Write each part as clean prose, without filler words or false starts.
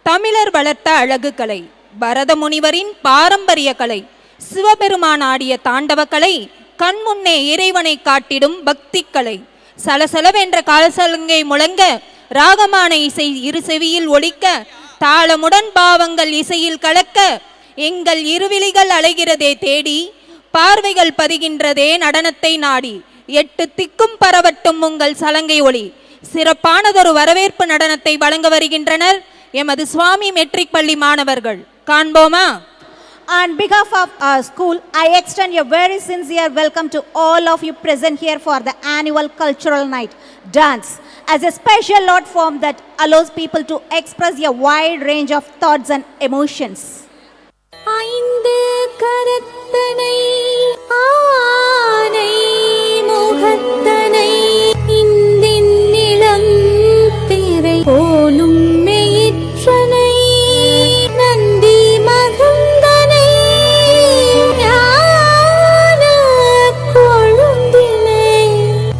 தமிழர் வளர்த்த அழகு கலை, பரத முனிவரின் பாரம்பரிய கலை, சிவபெருமான் ஆடிய தாண்டவ கலை, கண்முன்னே இறைவனை காட்டிடும் பக்தி கலை. சலசலவென்ற காலசலங்கை முழங்க, ராகமான இசை இரு செவியில் ஒலிக்க, தாளமுடன் பாவங்கள் இசையில் கலக்க, எங்கள் இருவிழிகள் அலைகிறதே தேடி, பார்வைகள் பதிகின்றதே நடனத்தை நாடி, 8 திக்கும் பரவட்டும் உங்கள் சலங்கை ஒளி. சிறப்பானதொரு வரவேற்பு நடனத்தை வழங்க வருகின்றனர் எமது சுவாமி மெட்ரிக் பள்ளி மாணவர்கள். காண்போமா? On behalf of our school, I extend a very sincere welcome to all of you present here for the annual cultural night, dance, as a special art form that allows people to express a wide range of thoughts and emotions. ஐந்து கரத்தனை ஆனை முகத்தனை இந்தின் நிலம் திரை போலும் மெயிற்றனை நந்தி மகந்தனை ஞான கொழுந்தினை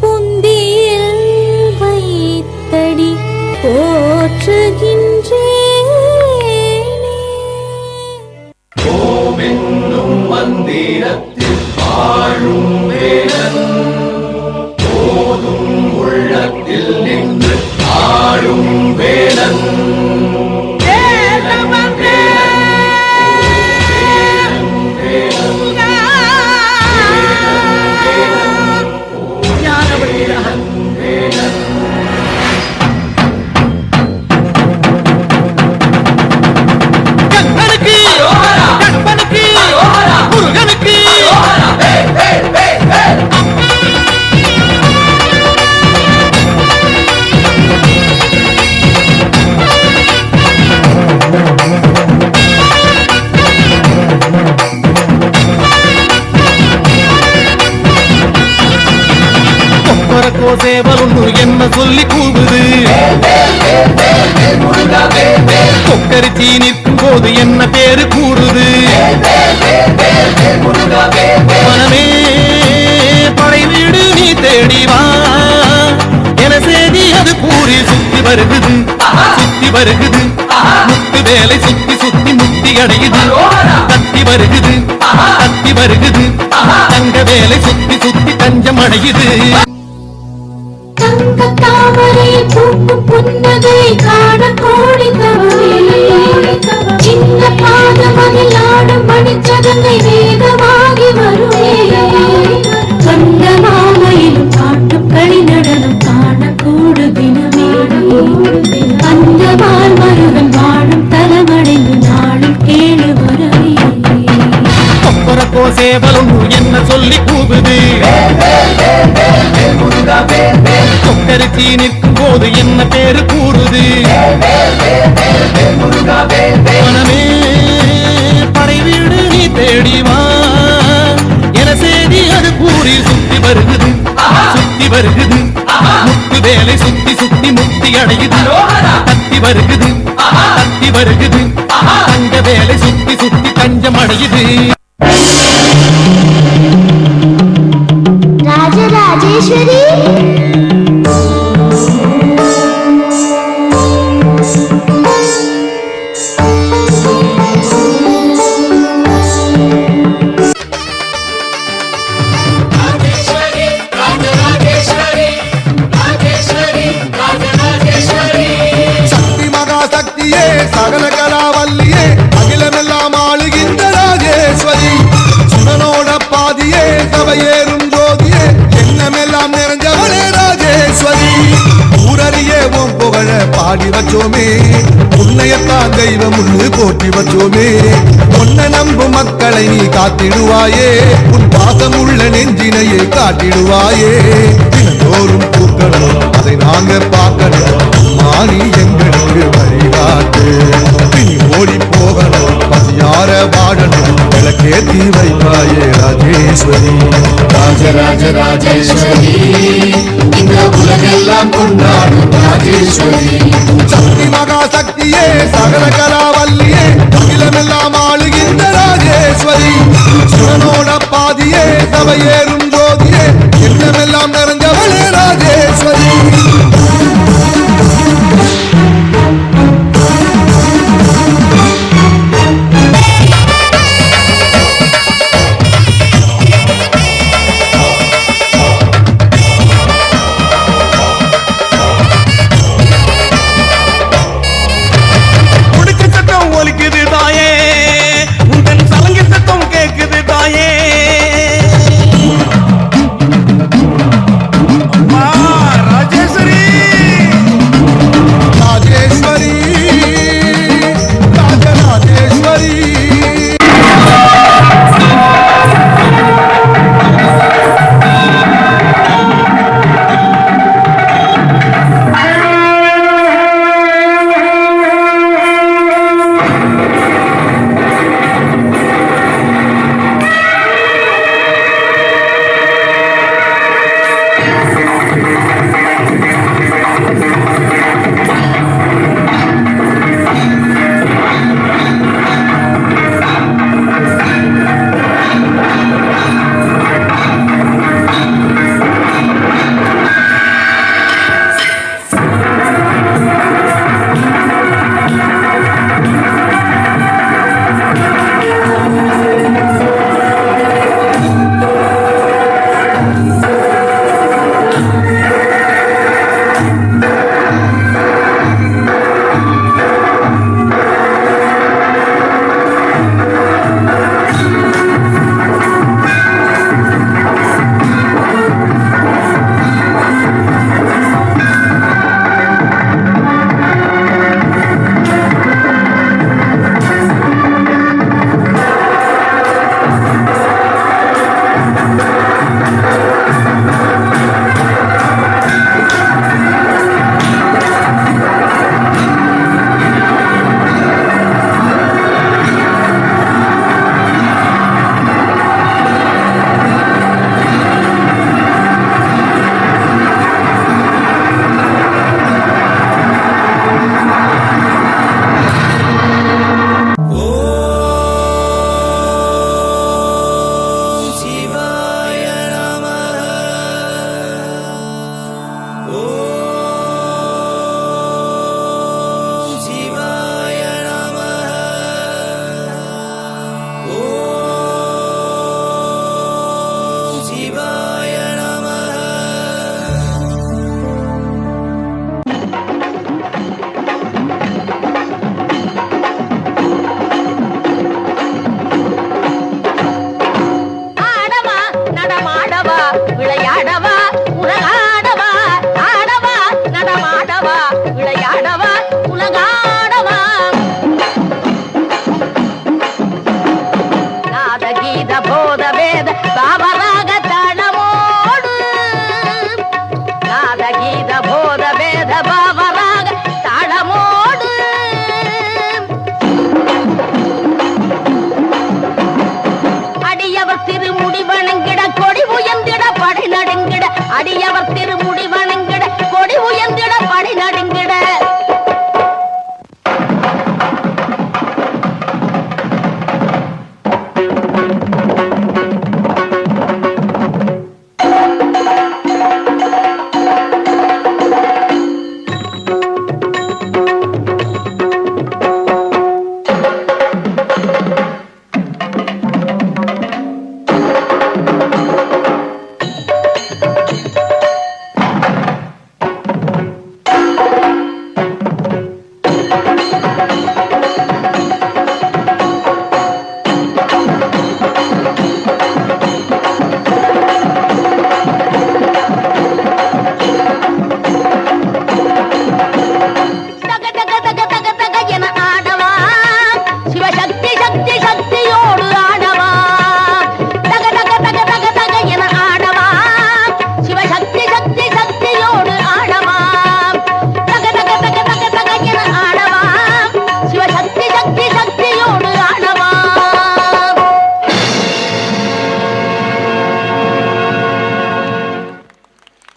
புந்தியில் வைத்தடி போற்றுகின்றேன். மந்திரத்தில் வாழும் வேலன் போதும் உள்ளத்தில் நின்று ஆளும் வேலன். சேவலுண்டு என்ன சொல்லி கூவுது, கொக்கரிச்சி நிற்கும் போது என்ன பேரு கூறுது, மனமே படை வீடு நீ தேடிவா என செய்தி அது கூறி சுத்தி வருகுது சுத்தி வருகுது, முத்து வேலை சுத்தி சுத்தி முத்தி அடையுது, கத்தி வருகுது கத்தி வருகுது, தங்க வேலை சுத்தி சுத்தி தஞ்சம் அடையுது. தாமரை பூக்கும் புன்னகை காண கோடி தவமே, சின்ன பாதமதில் ஆடும் மணிச்சதங்கை வேகமாகி வருமே, கண்ட மாமையிலும் காட்டும் களி நடனம் காண கூடு தினமே, அந்த வாழ்மருகன் வாழும் தலமடைந்து நாளும் கேளு வரவே. கொப்பரக்கோ சேவலுண்டு என்ன சொல்லி கூவுது, கொக்கரிச்சி நிற்கும் போது என்ன பேரு கூறுது, மனமே படை வீடு நீ தேடிவா என செய்தி அது கூறி சுத்தி வருகுது சுத்தி வருகுது, முத்து வேலை சுத்தி சுத்தி முத்தி அடையுது, கத்தி வருகுது கத்தி வருகுது, தங்க வேலை சுத்தி சுத்தி தஞ்சம் அடையுது. ராஜராஜேஸ்வரி சக்தி மகா சக்தியே சகல கலாவல்லியே அகிலமெல்லாம் ஆளுகின்ற ராஜேஸ்வரி, சுடனோட பாதியே சபையேறும் ஜோதியே எண்ணமெல்லாம் நிறைஞ்சவளே ராஜேஸ்வரி. ஊரறியே உன் புகழ பாடி வச்சோமே, உன்னையத்தான் தெய்வம் உன்னு போட்டி வச்சோமே, உன்னை நம்பும் மக்களை நீ காத்திடுவாயே, உன் பாசம் உள்ள நெஞ்சினையே காட்டிடுவாயே. தினந்தோறும் பூக்கணும் அதை நாங்க பார்க்கணும், மாறி எங்களுக்கு வழிகாட்டு, பின் ஓடி போகணும் பசியார வாழணும், விளக்கேத்தி வைப்பாயே ராஜேஸ்வரி. ராஜராஜ ராஜேஸ்வரி இந்த உலகெல்லாம் கொண்டாடும் ராஜேஸ்வரி, சக்தி மகா சக்தியே சகல கலாவல்லியே அகிலமெல்லாம் ஆளுகின்ற ராஜேஸ்வரி, சுடனோட பாதியே சபையேறும் ஜோதியே எண்ணமெல்லாம் நிறைந்த